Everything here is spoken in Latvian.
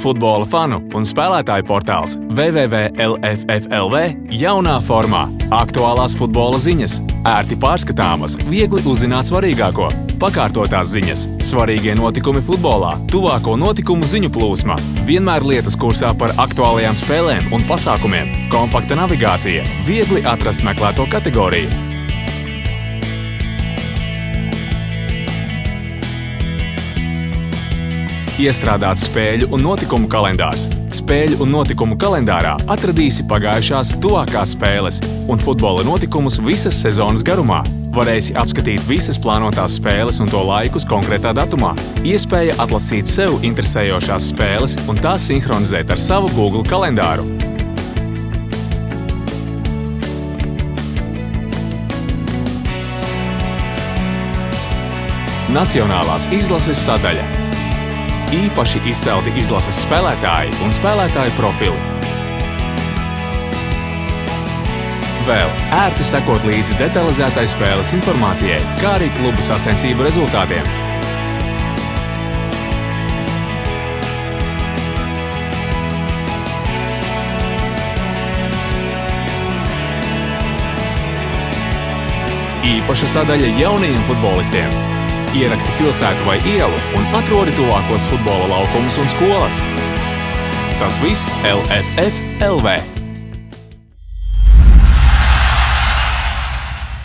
Futbola fanu un spēlētāju portāls www.lff.lv jaunā formā. Aktuālās futbola ziņas, ērti pārskatāmas, viegli uzzināt svarīgāko, pakārtotās ziņas, svarīgie notikumi futbolā, tuvāko notikumu ziņu plūsma, vienmēr lietas kursā par aktuālajām spēlēm un pasākumiem, kompakta navigācija, viegli atrast meklēto kategoriju. Iestrādāts spēļu un notikumu kalendārs. Spēļu un notikumu kalendārā atradīsi pagājušās tuvākās spēles un futbola notikumus visas sezonas garumā. Varēsi apskatīt visas plānotās spēles un to laikus konkrētā datumā. Iespēja atlasīt sev interesējošās spēles un tās sinhronizēt ar savu Google kalendāru. Nacionālās izlases sadaļa. Īpaši izcelti izlases spēlētāji un spēlētāju profili. Vēl ērti sekot līdzi detalizētai spēles informācijai, kā arī klubu sacensību rezultātiem. Īpaša sadaļa jaunajiem futbolistiem. Ieraksti pilsētu vai ielu un atrodi tuvākos futbola laukumus un skolas. Tas viss LFF.LV.